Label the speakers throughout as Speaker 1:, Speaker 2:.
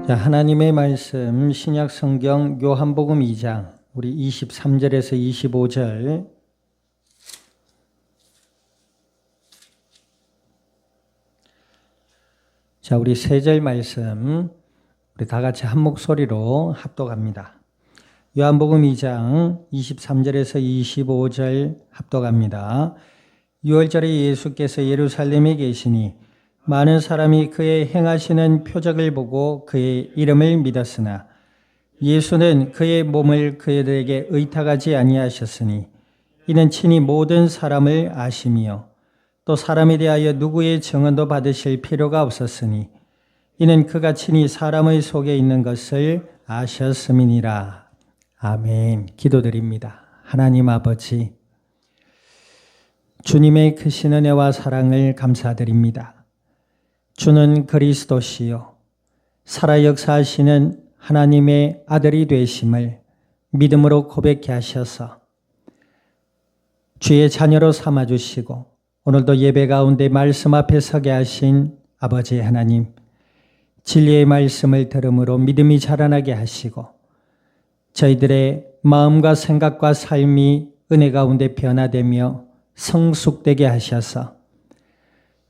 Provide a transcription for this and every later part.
Speaker 1: 자, 하나님의 말씀 신약 성경 요한복음 2장 우리 23절에서 25절. 자, 우리 세 절 말씀 우리 다 같이 한 목소리로 합독합니다. 요한복음 2장 23절에서 25절 합독합니다. 6월절에 예수께서 예루살렘에 계시니 많은 사람이 그의 행하시는 표적을 보고 그의 이름을 믿었으나 예수는 그의 몸을 그들에게 의탁하지 아니하셨으니 이는 친히 모든 사람을 아심이요 또 사람에 대하여 누구의 증언도 받으실 필요가 없었으니 이는 그가 친히 사람의 속에 있는 것을 아셨음이니라. 아멘. 기도드립니다. 하나님 아버지, 주님의 크신 은혜와 사랑을 감사드립니다. 주는 그리스도시요 살아 역사하시는 하나님의 아들이 되심을 믿음으로 고백케 하셔서 주의 자녀로 삼아주시고 오늘도 예배 가운데 말씀 앞에 서게 하신 아버지 하나님, 진리의 말씀을 들음으로 믿음이 자라나게 하시고 저희들의 마음과 생각과 삶이 은혜 가운데 변화되며 성숙되게 하셔서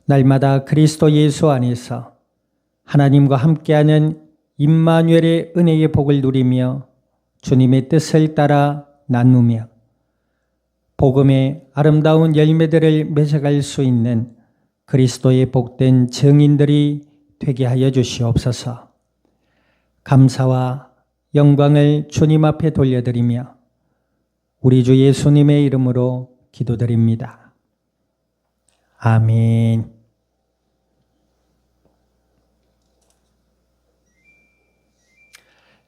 Speaker 1: 날마다 그리스도 예수 안에서 하나님과 함께하는 임마누엘의 은혜의 복을 누리며 주님의 뜻을 따라 나누며 복음의 아름다운 열매들을 맺어갈 수 있는 그리스도의 복된 증인들이 되게 하여 주시옵소서. 감사와 영광을 주님 앞에 돌려드리며 우리 주 예수님의 이름으로 기도드립니다. 아멘.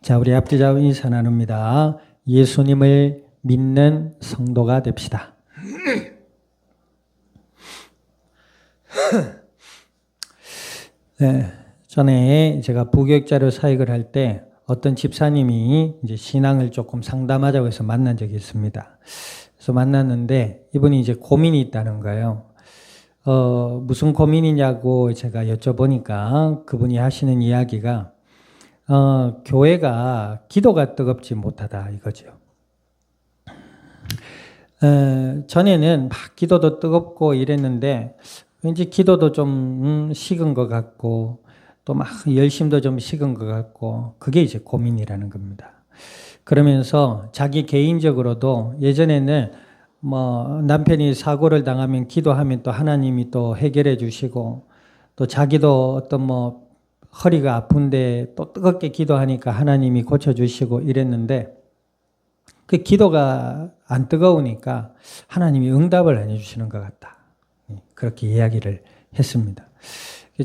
Speaker 1: 자, 우리 앞뒤자 인사 나눕니다. 예수님을 믿는 성도가 됩시다. 네, 전에 제가 부교육자로 사역을 할 때 어떤 집사님이 이제 신앙을 조금 상담하자고 해서 만난 적이 있습니다. 그래서 만났는데 이분이 이제 고민이 있다는 거예요. 무슨 고민이냐고 제가 여쭤보니까 그분이 하시는 이야기가 교회가 기도가 뜨겁지 못하다 이거죠. 전에는 막 기도도 뜨겁고 이랬는데 왠지 기도도 좀 식은 것 같고 또 막 열심도 좀 식은 것 같고 그게 이제 고민이라는 겁니다. 그러면서 자기 개인적으로도 예전에는 뭐 남편이 사고를 당하면 기도하면 또 하나님이 또 해결해 주시고 또 자기도 어떤 뭐 허리가 아픈데 또 뜨겁게 기도하니까 하나님이 고쳐주시고 이랬는데 그 기도가 안 뜨거우니까 하나님이 응답을 안 해주시는 것 같다. 그렇게 이야기를 했습니다.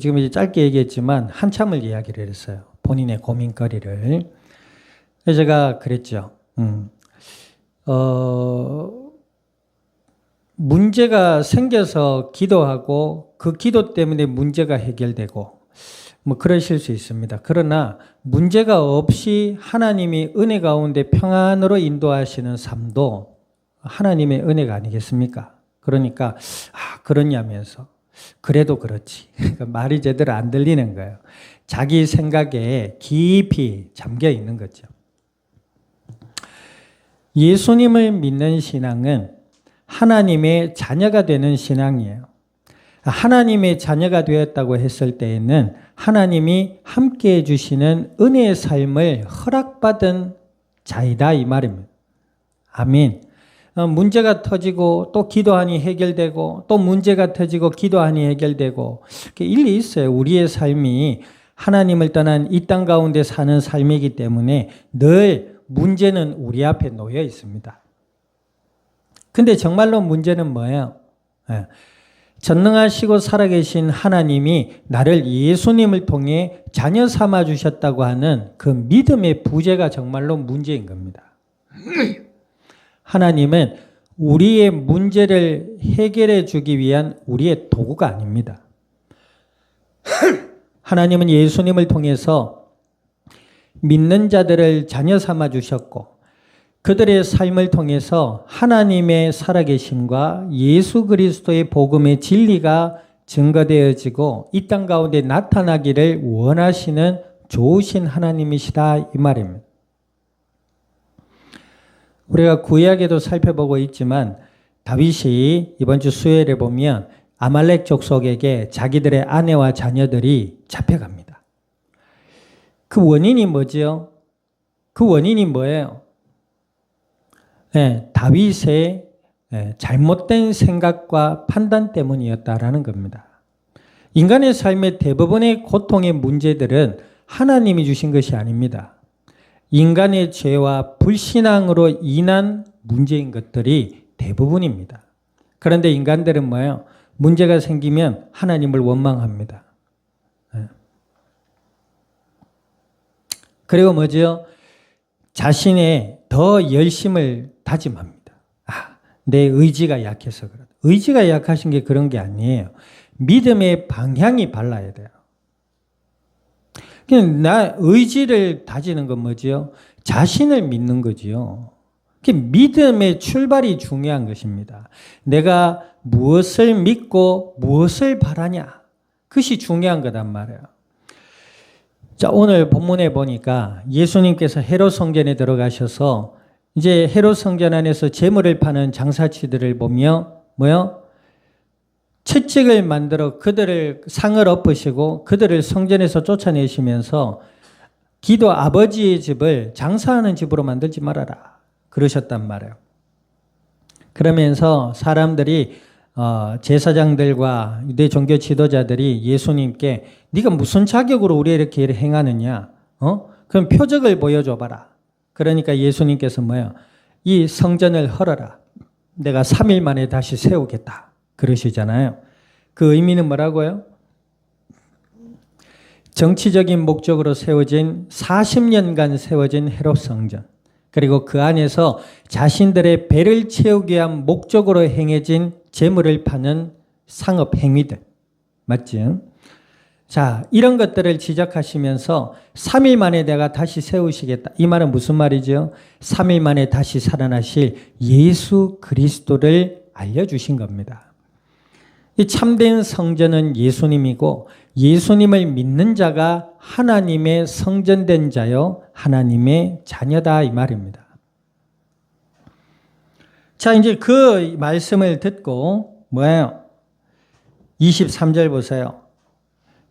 Speaker 1: 지금 이제 짧게 얘기했지만 한참을 이야기를 했어요. 본인의 고민거리를. 제가 그랬죠. 문제가 생겨서 기도하고 그 기도 때문에 문제가 해결되고 뭐 그러실 수 있습니다. 그러나 문제가 없이 하나님이 은혜 가운데 평안으로 인도하시는 삶도 하나님의 은혜가 아니겠습니까? 그러니까 그러냐면서 그래도 그렇지. 그러니까 말이 제대로 안 들리는 거예요. 자기 생각에 깊이 잠겨 있는 거죠. 예수님을 믿는 신앙은 하나님의 자녀가 되는 신앙이에요. 하나님의 자녀가 되었다고 했을 때에는 하나님이 함께해 주시는 은혜의 삶을 허락받은 자이다 이 말입니다. 아멘. 문제가 터지고 또 기도하니 해결되고 또 문제가 터지고 기도하니 해결되고 일리 있어요. 우리의 삶이 하나님을 떠난 이 땅 가운데 사는 삶이기 때문에 늘 문제는 우리 앞에 놓여 있습니다. 근데 정말로 문제는 뭐예요? 전능하시고 살아계신 하나님이 나를 예수님을 통해 자녀 삼아 주셨다고 하는 그 믿음의 부재가 정말로 문제인 겁니다. 하나님은 우리의 문제를 해결해 주기 위한 우리의 도구가 아닙니다. 하나님은 예수님을 통해서 믿는 자들을 자녀 삼아 주셨고 그들의 삶을 통해서 하나님의 살아계심과 예수 그리스도의 복음의 진리가 증거되어지고 이 땅 가운데 나타나기를 원하시는 좋으신 하나님이시다 이 말입니다. 우리가 구약에도 살펴보고 있지만 다윗이 이번 주 수요일에 보면 아말렉 족속에게 자기들의 아내와 자녀들이 잡혀갑니다. 그 원인이 뭐지요? 그 원인이 뭐예요? 다윗의 잘못된 생각과 판단 때문이었다라는 겁니다. 인간의 삶의 대부분의 고통의 문제들은 하나님이 주신 것이 아닙니다. 인간의 죄와 불신앙으로 인한 문제인 것들이 대부분입니다. 그런데 인간들은 뭐예요? 문제가 생기면 하나님을 원망합니다. 그리고 뭐죠? 자신의 더 열심을 다짐합니다. 내 의지가 약해서 그렇다. 의지가 약하신 게 그런 게 아니에요. 믿음의 방향이 발라야 돼요. 그냥 나 의지를 다지는 건 뭐지요? 자신을 믿는 거지요. 믿음의 출발이 중요한 것입니다. 내가 무엇을 믿고 무엇을 바라냐. 그것이 중요한 거단 말이에요. 자, 오늘 본문에 보니까 예수님께서 헤롯 성전에 들어가셔서 이제 헤롯 성전 안에서 재물을 파는 장사치들을 보며 뭐요? 채찍을 만들어 그들을 상을 엎으시고 그들을 성전에서 쫓아내시면서 기도 아버지의 집을 장사하는 집으로 만들지 말아라. 그러셨단 말이에요. 그러면서 사람들이 제사장들과 유대 종교 지도자들이 예수님께 네가 무슨 자격으로 우리 이렇게 행하느냐? 그럼 표적을 보여줘봐라. 그러니까 예수님께서 뭐예요? 이 성전을 헐어라. 내가 3일 만에 다시 세우겠다. 그러시잖아요. 그 의미는 뭐라고요? 정치적인 목적으로 세워진 40년간 세워진 헤롯 성전. 그리고 그 안에서 자신들의 배를 채우기 위한 목적으로 행해진 재물을 파는 상업 행위들. 맞죠? 자, 이런 것들을 지적하시면서 3일 만에 내가 다시 세우시겠다. 이 말은 무슨 말이죠? 3일 만에 다시 살아나실 예수 그리스도를 알려주신 겁니다. 이 참된 성전은 예수님이고 예수님을 믿는 자가 하나님의 성전된 자요 하나님의 자녀다 이 말입니다. 자, 이제 그 말씀을 듣고 뭐예요? 23절 보세요.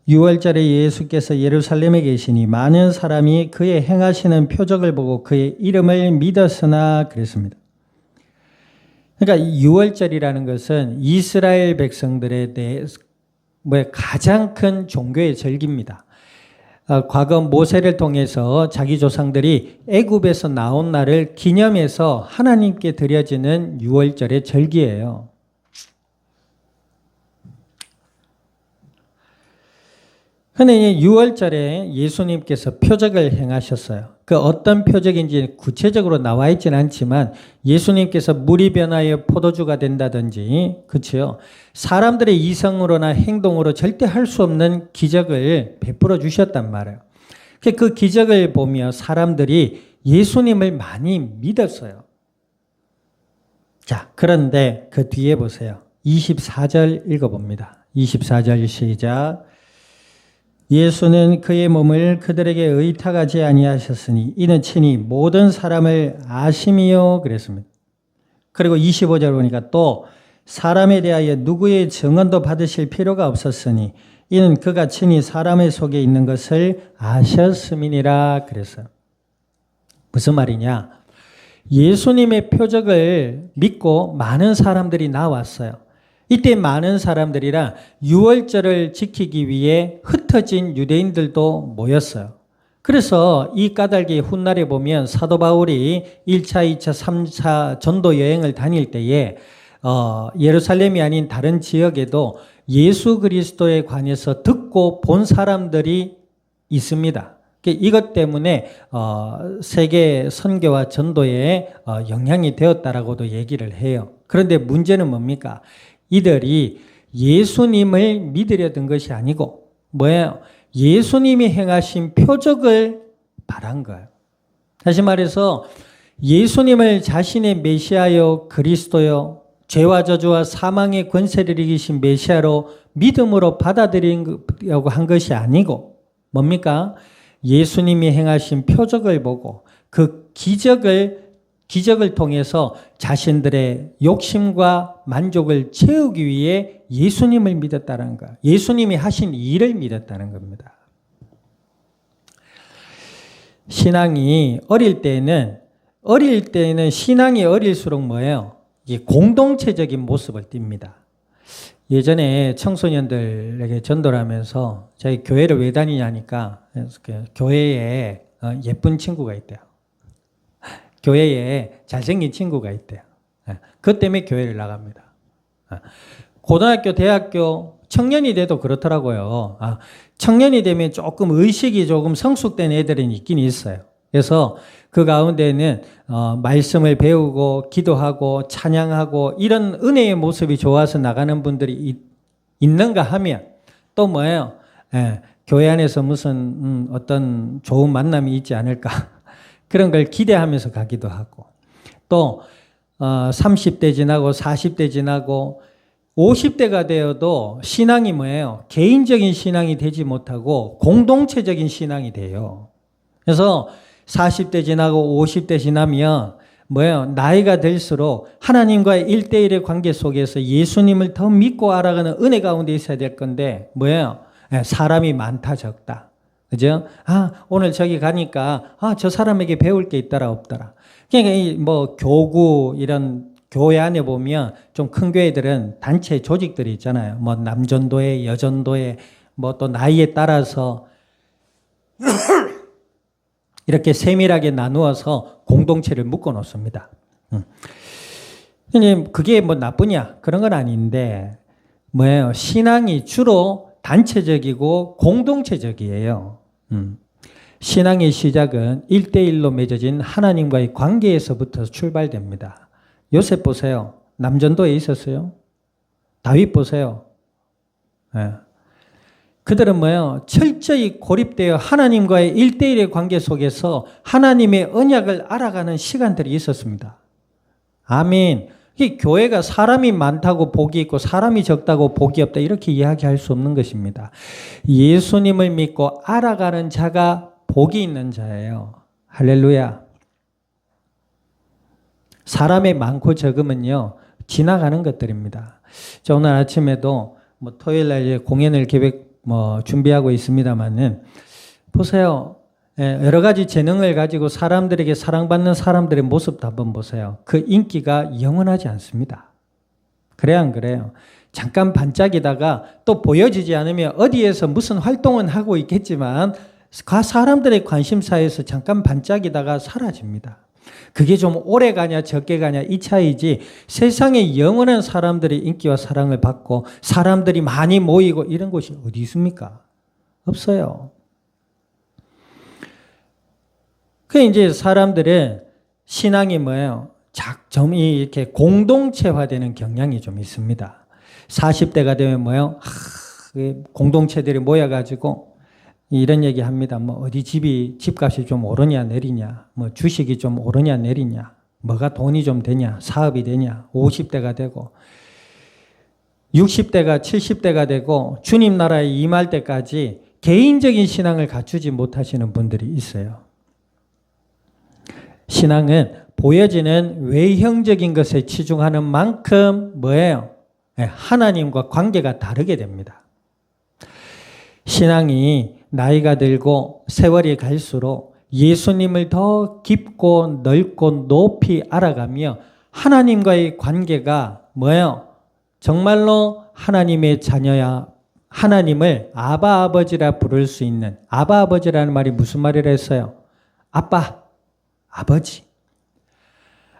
Speaker 1: 6월절에 예수께서 예루살렘에 계시니 많은 사람이 그의 행하시는 표적을 보고 그의 이름을 믿었으나 그랬습니다. 그러니까 6월절이라는 것은 이스라엘 백성들에 대해 가장 큰 종교의 절기입니다. 과거 모세를 통해서 자기 조상들이 애굽에서 나온 날을 기념해서 하나님께 드려지는 6월절의 절기예요. 그런데 6월절에 예수님께서 표적을 행하셨어요. 그 어떤 표적인지 구체적으로 나와 있지는 않지만 예수님께서 물이 변하여 포도주가 된다든지, 그렇죠? 사람들의 이성으로나 행동으로 절대 할 수 없는 기적을 베풀어 주셨단 말이에요. 그 기적을 보며 사람들이 예수님을 많이 믿었어요. 자, 그런데 그 뒤에 보세요. 24절 읽어봅니다. 24절 시작. 예수는 그의 몸을 그들에게 의탁하지 아니하셨으니 이는 친히 모든 사람을 아심이요 그랬습니다. 그리고 25절 보니까 또 사람에 대하여 누구의 증언도 받으실 필요가 없었으니 이는 그가 친히 사람의 속에 있는 것을 아셨음이니라 그랬어요. 무슨 말이냐? 예수님의 표적을 믿고 많은 사람들이 나왔어요. 이때 많은 사람들이라 6월절을 지키기 위해 흩어진 유대인들도 모였어요. 그래서 이 까닭이 훗날에 보면 사도 바울이 1차, 2차, 3차 전도 여행을 다닐 때에 예루살렘이 아닌 다른 지역에도 예수 그리스도에 관해서 듣고 본 사람들이 있습니다. 이것 때문에 세계 선교와 전도에 영향이 되었다라고도 얘기를 해요. 그런데 문제는 뭡니까? 이들이 예수님을 믿으려던 것이 아니고 뭐예요? 예수님이 행하신 표적을 바란 거예요. 다시 말해서 예수님을 자신의 메시아요 그리스도요 죄와 저주와 사망의 권세를 이기신 메시아로 믿음으로 받아들이려고 한 것이 아니고 뭡니까? 예수님이 행하신 표적을 보고 그 기적을 통해서 자신들의 욕심과 만족을 채우기 위해 예수님을 믿었다는 것. 예수님이 하신 일을 믿었다는 겁니다. 신앙이 어릴 때는 신앙이 어릴수록 뭐예요? 이게 공동체적인 모습을 띱니다. 예전에 청소년들에게 전도를 하면서 저희 교회를 왜 다니냐니까 교회에 예쁜 친구가 있대요. 교회에 잘생긴 친구가 있대요. 그것 때문에 교회를 나갑니다. 고등학교, 대학교, 청년이 돼도 그렇더라고요. 청년이 되면 조금 의식이 조금 성숙된 애들은 있긴 있어요. 그래서 그 가운데는 말씀을 배우고 기도하고 찬양하고 이런 은혜의 모습이 좋아서 나가는 분들이 있는가 하면 또 뭐예요? 교회 안에서 무슨 어떤 좋은 만남이 있지 않을까 그런 걸 기대하면서 가기도 하고 또 30대 지나고 40대 지나고 50대가 되어도 신앙이 뭐예요? 개인적인 신앙이 되지 못하고 공동체적인 신앙이 돼요. 그래서 40대 지나고 50대 지나면 뭐예요? 나이가 들수록 하나님과의 1대1의 관계 속에서 예수님을 더 믿고 알아가는 은혜 가운데 있어야 될 건데 뭐예요? 사람이 많다 적다. 그죠? 오늘 저기 가니까 저 사람에게 배울 게 있더라 없더라. 그러니까 뭐 교구 이런 교회 안에 보면 좀 큰 교회들은 단체 조직들이 있잖아요. 뭐 남전도회, 여전도회, 뭐 또 나이에 따라서 이렇게 세밀하게 나누어서 공동체를 묶어 놓습니다. 그게 뭐 나쁘냐? 그런 건 아닌데, 뭐예요? 신앙이 주로 단체적이고 공동체적이에요. 신앙의 시작은 1대1로 맺어진 하나님과의 관계에서부터 출발됩니다. 요셉 보세요. 남전도에 있었어요. 다윗 보세요. 그들은 뭐예요? 철저히 고립되어 하나님과의 1대1의 관계 속에서 하나님의 언약을 알아가는 시간들이 있었습니다. 아멘. 이 교회가 사람이 많다고 복이 있고 사람이 적다고 복이 없다 이렇게 이야기할 수 없는 것입니다. 예수님을 믿고 알아가는 자가 복이 있는 자예요. 할렐루야. 사람의 많고 적음은요 지나가는 것들입니다. 저 오늘 아침에도 뭐 토요일 날 공연을 준비하고 있습니다만은 보세요. 여러 가지 재능을 가지고 사람들에게 사랑받는 사람들의 모습도 한번 보세요. 그 인기가 영원하지 않습니다. 그래야 안 그래요? 잠깐 반짝이다가 또 보여지지 않으면 어디에서 무슨 활동은 하고 있겠지만 사람들의 관심사에서 잠깐 반짝이다가 사라집니다. 그게 좀 오래 가냐 적게 가냐 이 차이지 세상에 영원한 사람들의 인기와 사랑을 받고 사람들이 많이 모이고 이런 곳이 어디 있습니까? 없어요. 그 이제 사람들의 신앙이 뭐예요? 좀 이렇게 공동체화되는 경향이 좀 있습니다. 40대가 되면 뭐예요? 공동체들이 모여가지고 이런 얘기 합니다. 뭐 어디 집값이 좀 오르냐 내리냐, 뭐 주식이 좀 오르냐 내리냐, 뭐가 돈이 좀 되냐, 사업이 되냐, 50대가 되고 60대가 70대가 되고 주님 나라에 임할 때까지 개인적인 신앙을 갖추지 못하시는 분들이 있어요. 신앙은 보여지는 외형적인 것에 치중하는 만큼 뭐예요? 하나님과 관계가 다르게 됩니다. 신앙이 나이가 들고 세월이 갈수록 예수님을 더 깊고 넓고 높이 알아가며 하나님과의 관계가 뭐예요? 정말로 하나님의 자녀야 하나님을 아바 아버지라 부를 수 있는 아바 아버지라는 말이 무슨 말이라 했어요? 아빠, 아버지.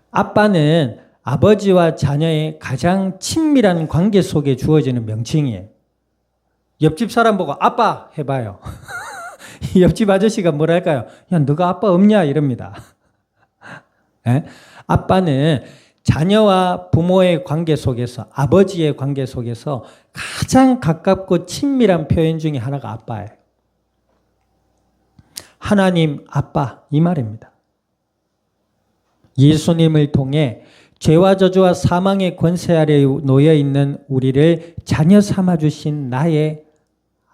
Speaker 1: 아빠는 아버지와 자녀의 가장 친밀한 관계 속에 주어지는 명칭이에요. 옆집 사람 보고 아빠 해봐요. 옆집 아저씨가 뭐랄까요? 야, 너가 아빠 없냐? 이럽니다. 아빠는 자녀와 부모의 관계 속에서 아버지의 관계 속에서 가장 가깝고 친밀한 표현 중에 하나가 아빠예요. 하나님 아빠 이 말입니다. 예수님을 통해 죄와 저주와 사망의 권세 아래 놓여 있는 우리를 자녀 삼아 주신 나의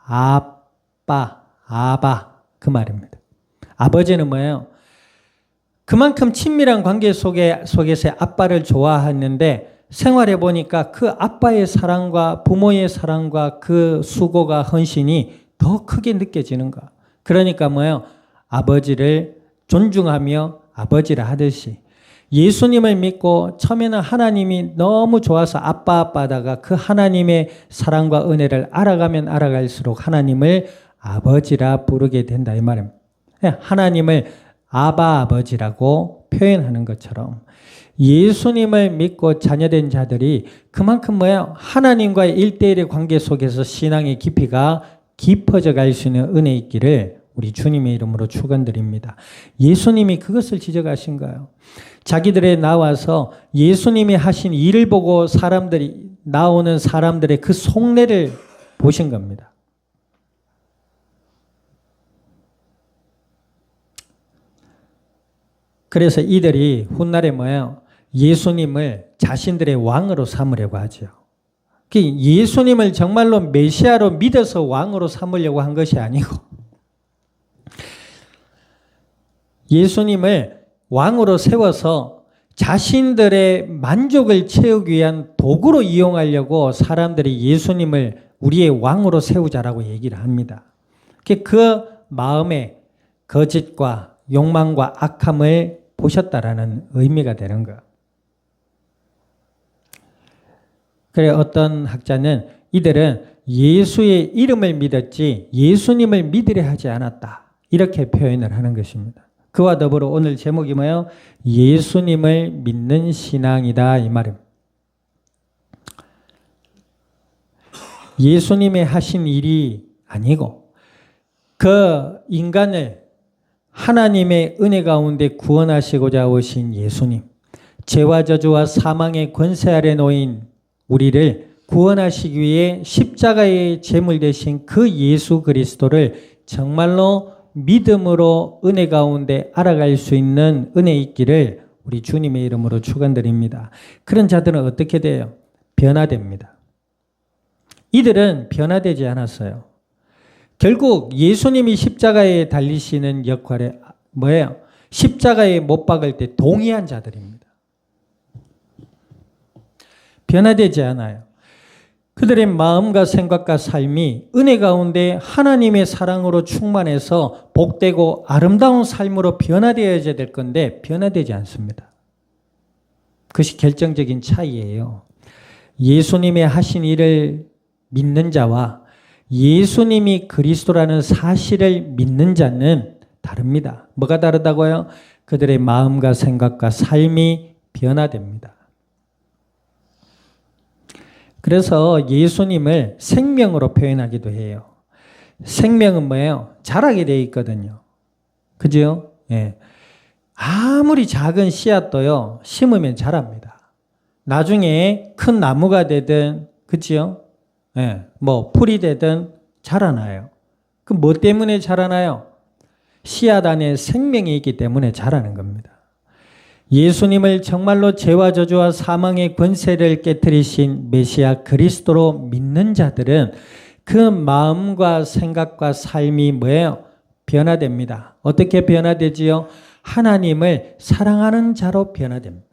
Speaker 1: 아빠, 아바. 그 말입니다. 아버지는 뭐예요? 그만큼 친밀한 관계 속에서 아빠를 좋아했는데 생활해 보니까 그 아빠의 사랑과 부모의 사랑과 그 수고가 헌신이 더 크게 느껴지는 거야. 그러니까 뭐예요? 아버지를 존중하며 아버지라 하듯이 예수님을 믿고 처음에는 하나님이 너무 좋아서 아빠다가 그 하나님의 사랑과 은혜를 알아가면 알아갈수록 하나님을 아버지라 부르게 된다 이 말입니다. 하나님을 아버지라고 표현하는 것처럼 예수님을 믿고 자녀된 자들이 그만큼 뭐예요? 하나님과의 1대1의 관계 속에서 신앙의 깊이가 깊어져 갈 수 있는 은혜 있기를 우리 주님의 이름으로 축원드립니다. 예수님이 그것을 지적하신 거예요. 자기들에 나와서 예수님이 하신 일을 보고 나오는 사람들의 그 속내를 보신 겁니다. 그래서 이들이 훗날에 뭐예요? 예수님을 자신들의 왕으로 삼으려고 하죠. 예수님을 정말로 메시아로 믿어서 왕으로 삼으려고 한 것이 아니고 예수님을 왕으로 세워서 자신들의 만족을 채우기 위한 도구로 이용하려고 사람들이 예수님을 우리의 왕으로 세우자라고 얘기를 합니다. 그 마음의 거짓과 욕망과 악함을 보셨다라는 의미가 되는 거예요. 그래 어떤 학자는 이들은 예수의 이름을 믿었지 예수님을 믿으려 하지 않았다. 이렇게 표현을 하는 것입니다. 그와 더불어 오늘 제목이 뭐예요? 예수님을 믿는 신앙이다 이 말입니다. 예수님의 하신 일이 아니고 그 인간을 하나님의 은혜 가운데 구원하시고자 오신 예수님, 죄와 저주와 사망의 권세 아래 놓인 우리를 구원하시기 위해 십자가의 제물 되신 그 예수 그리스도를 정말로 믿음으로 은혜 가운데 알아갈 수 있는 은혜 있기를 우리 주님의 이름으로 축원드립니다. 그런 자들은 어떻게 돼요? 변화됩니다. 이들은 변화되지 않았어요. 결국 예수님이 십자가에 달리시는 역할에 뭐예요? 십자가에 못 박을 때 동의한 자들입니다. 변화되지 않아요. 그들의 마음과 생각과 삶이 은혜 가운데 하나님의 사랑으로 충만해서 복되고 아름다운 삶으로 변화되어야 될 건데 변화되지 않습니다. 그것이 결정적인 차이예요. 예수님의 하신 일을 믿는 자와 예수님이 그리스도라는 사실을 믿는 자는 다릅니다. 뭐가 다르다고요? 그들의 마음과 생각과 삶이 변화됩니다. 그래서 예수님을 생명으로 표현하기도 해요. 생명은 뭐예요? 자라게 되어 있거든요. 그죠? 예. 아무리 작은 씨앗도요, 심으면 자랍니다. 나중에 큰 나무가 되든, 그죠? 예. 뭐, 풀이 되든 자라나요. 그 뭐 때문에 자라나요? 씨앗 안에 생명이 있기 때문에 자라는 겁니다. 예수님을 정말로 죄와 저주와 사망의 권세를 깨뜨리신 메시아 그리스도로 믿는 자들은 그 마음과 생각과 삶이 뭐예요? 변화됩니다. 어떻게 변화되지요? 하나님을 사랑하는 자로 변화됩니다.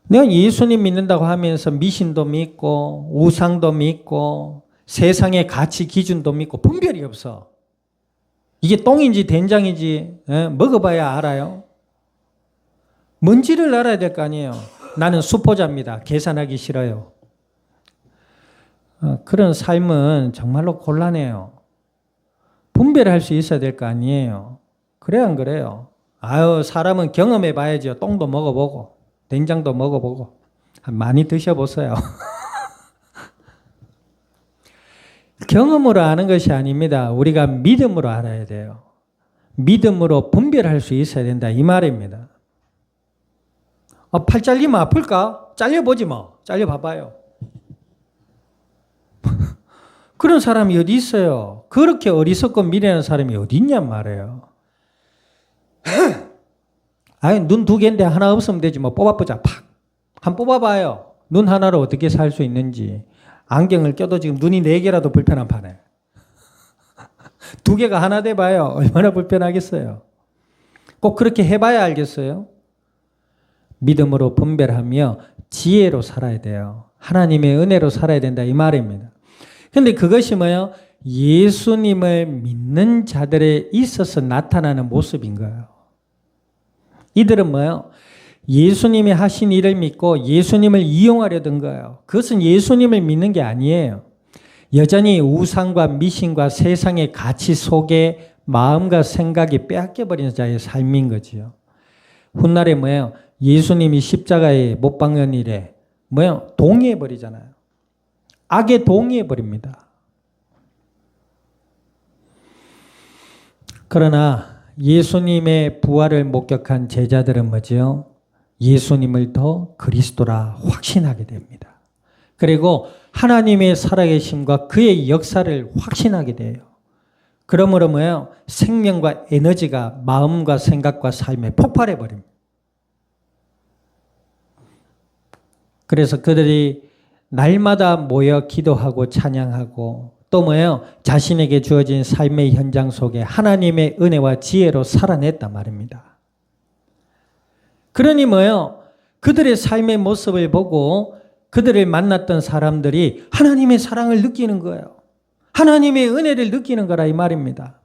Speaker 1: 내가 예수님 믿는다고 하면서 미신도 믿고 우상도 믿고 세상의 가치 기준도 믿고 분별이 없어. 이게 똥인지 된장인지 먹어봐야 알아요. 뭔지를 알아야 될 거 아니에요. 나는 수포자입니다. 계산하기 싫어요. 그런 삶은 정말로 곤란해요. 분별할 수 있어야 될 거 아니에요. 그래야 안 그래요? 아유, 사람은 경험해 봐야죠. 똥도 먹어보고 된장도 먹어보고 많이 드셔보세요. 경험으로 아는 것이 아닙니다. 우리가 믿음으로 알아야 돼요. 믿음으로 분별할 수 있어야 된다 이 말입니다. 팔 잘리면 아플까? 잘려보지 뭐. 잘려봐봐요. 그런 사람이 어디 있어요? 그렇게 어리석고 미련한 사람이 어디 있냔 말이에요. 아니, 눈 두 개인데 하나 없으면 되지 뭐. 뽑아보자. 팍. 한번 뽑아봐요. 눈 하나로 어떻게 살 수 있는지. 안경을 껴도 지금 눈이 4개라도 불편한 판에. 두 개가 하나 돼봐요. 얼마나 불편하겠어요. 꼭 그렇게 해봐야 알겠어요. 믿음으로 분별하며 지혜로 살아야 돼요. 하나님의 은혜로 살아야 된다 이 말입니다. 그런데 그것이 뭐예요? 예수님을 믿는 자들에 있어서 나타나는 모습인 거예요. 이들은 뭐예요? 예수님이 하신 일을 믿고 예수님을 이용하려던 거예요. 그것은 예수님을 믿는 게 아니에요. 여전히 우상과 미신과 세상의 가치 속에 마음과 생각이 빼앗겨버리는 자의 삶인 거지요. 훗날에 뭐예요? 예수님이 십자가에 못 박는 일에 뭐예요? 동의해버리잖아요. 악에 동의해버립니다. 그러나 예수님의 부활을 목격한 제자들은 뭐죠? 예수님을 더 그리스도라 확신하게 됩니다. 그리고 하나님의 살아계심과 그의 역사를 확신하게 돼요. 그러므로 뭐예요? 생명과 에너지가 마음과 생각과 삶에 폭발해 버립니다. 그래서 그들이 날마다 모여 기도하고 찬양하고 또 뭐예요? 자신에게 주어진 삶의 현장 속에 하나님의 은혜와 지혜로 살아냈단 말입니다. 그러니 뭐예요? 그들의 삶의 모습을 보고 그들을 만났던 사람들이 하나님의 사랑을 느끼는 거예요. 하나님의 은혜를 느끼는 거라 이 말입니다.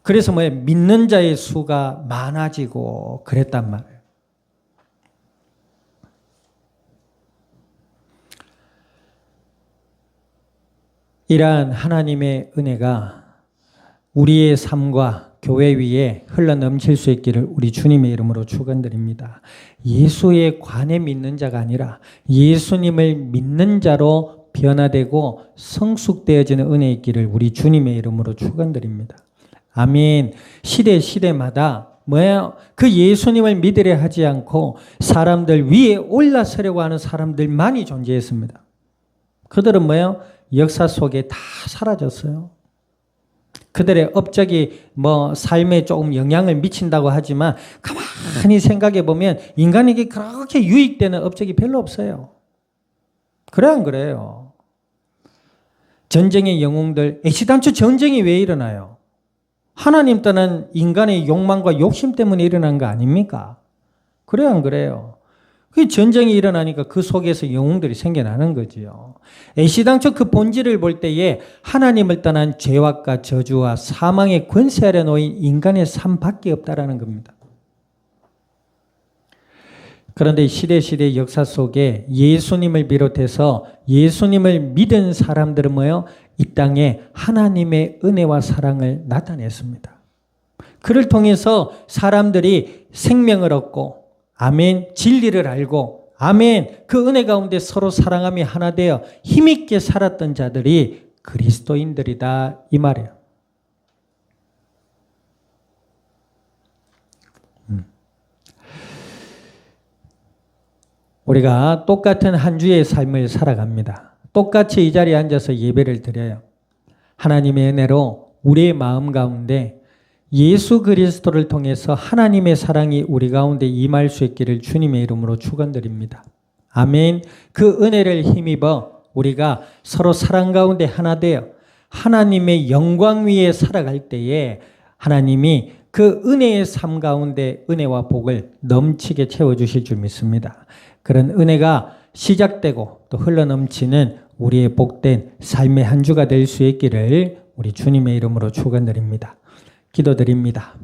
Speaker 1: 그래서 뭐예요? 믿는 자의 수가 많아지고 그랬단 말이에요. 이러한 하나님의 은혜가 우리의 삶과 교회 위에 흘러넘칠 수 있기를 우리 주님의 이름으로 축원드립니다. 예수에 관해 믿는 자가 아니라 예수님을 믿는 자로 변화되고 성숙되어지는 은혜 있기를 우리 주님의 이름으로 축원드립니다. 아멘. 시대마다 뭐예요? 그 예수님을 믿으려 하지 않고 사람들 위에 올라서려고 하는 사람들만이 존재했습니다. 그들은 뭐예요? 역사 속에 다 사라졌어요. 그들의 업적이 삶에 조금 영향을 미친다고 하지만 가만히 생각해 보면 인간에게 그렇게 유익되는 업적이 별로 없어요. 그래 안 그래요? 전쟁의 영웅들, 애시당초 전쟁이 왜 일어나요? 하나님 떠난 인간의 욕망과 욕심 때문에 일어난 거 아닙니까? 그래 안 그래요? 그 전쟁이 일어나니까 그 속에서 영웅들이 생겨나는 거지요. 애시당초 그 본질을 볼 때에 하나님을 떠난 죄악과 저주와 사망의 권세 아래 놓인 인간의 삶밖에 없다라는 겁니다. 그런데 시대 역사 속에 예수님을 비롯해서 예수님을 믿은 사람들은 뭐예요? 이 땅에 하나님의 은혜와 사랑을 나타냈습니다. 그를 통해서 사람들이 생명을 얻고 아멘, 진리를 알고 아멘, 그 은혜 가운데 서로 사랑함이 하나 되어 힘있게 살았던 자들이 그리스도인들이다 이 말이에요. 우리가 똑같은 한 주의 삶을 살아갑니다. 똑같이 이 자리에 앉아서 예배를 드려요. 하나님의 은혜로 우리의 마음 가운데 예수 그리스도를 통해서 하나님의 사랑이 우리 가운데 임할 수 있기를 주님의 이름으로 축원드립니다. 아멘. 그 은혜를 힘입어 우리가 서로 사랑 가운데 하나 되어 하나님의 영광 위에 살아갈 때에 하나님이 그 은혜의 삶 가운데 은혜와 복을 넘치게 채워주실 줄 믿습니다. 그런 은혜가 시작되고 또 흘러넘치는 우리의 복된 삶의 한 주가 될 수 있기를 우리 주님의 이름으로 축원드립니다. 기도드립니다.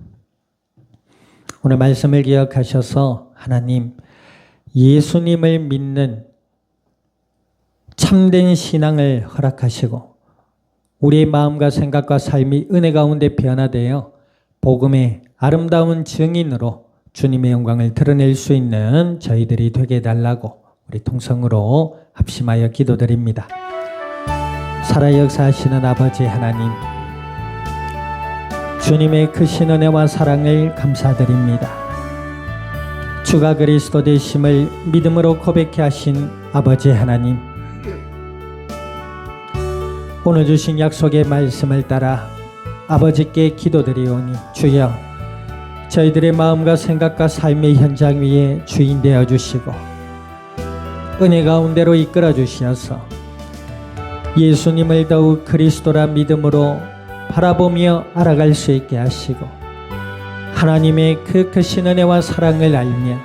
Speaker 1: 오늘 말씀을 기억하셔서 하나님 예수님을 믿는 참된 신앙을 허락하시고 우리의 마음과 생각과 삶이 은혜 가운데 변화되어 복음의 아름다운 증인으로 주님의 영광을 드러낼 수 있는 저희들이 되게 해달라고 우리 통성으로 합심하여 기도드립니다. 살아 역사하시는 아버지 하나님, 주님의 크신 은혜와 사랑을 감사드립니다. 주가 그리스도 되심을 믿음으로 고백해 하신 아버지 하나님, 오늘 주신 약속의 말씀을 따라 아버지께 기도드리오니 주여 저희들의 마음과 생각과 삶의 현장 위에 주인 되어 주시고 은혜 가운데로 이끌어 주시어서 예수님을 더욱 그리스도라 믿음으로 바라보며 알아갈 수 있게 하시고 하나님의 그 크신 은혜와 사랑을 알며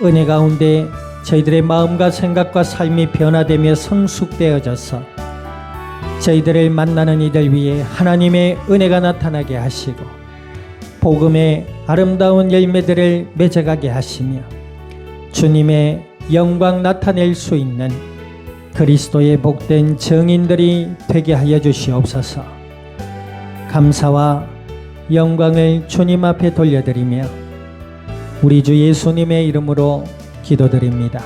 Speaker 1: 은혜 가운데 저희들의 마음과 생각과 삶이 변화되며 성숙되어져서 저희들을 만나는 이들 위에 하나님의 은혜가 나타나게 하시고 복음의 아름다운 열매들을 맺어가게 하시며 주님의 영광 나타낼 수 있는 그리스도의 복된 증인들이 되게 하여 주시옵소서. 감사와 영광을 주님 앞에 돌려드리며 우리 주 예수님의 이름으로 기도드립니다.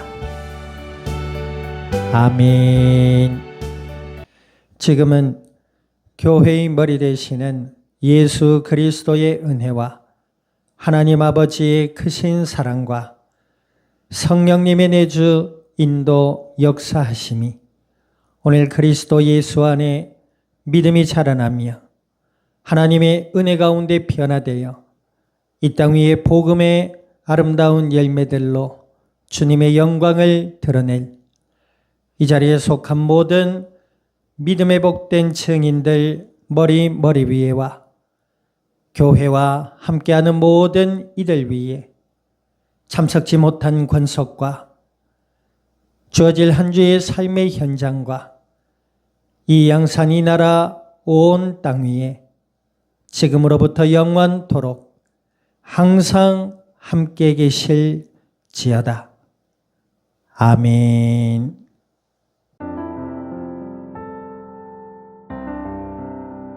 Speaker 1: 아멘. 지금은 교회의 머리 되시는 예수 그리스도의 은혜와 하나님 아버지의 크신 사랑과 성령님의 내주 인도 역사하심이 오늘 그리스도 예수 안에 믿음이 자라나며 하나님의 은혜 가운데 변화되어 이 땅 위에 복음의 아름다운 열매들로 주님의 영광을 드러낼 이 자리에 속한 모든 믿음의 복된 증인들 머리 위에와 교회와 함께하는 모든 이들 위에 참석지 못한 권속과 주어질 한 주의 삶의 현장과 이 양산 이 나라 온 땅 위에 지금으로부터 영원토록 항상 함께 계실지어다. 아멘.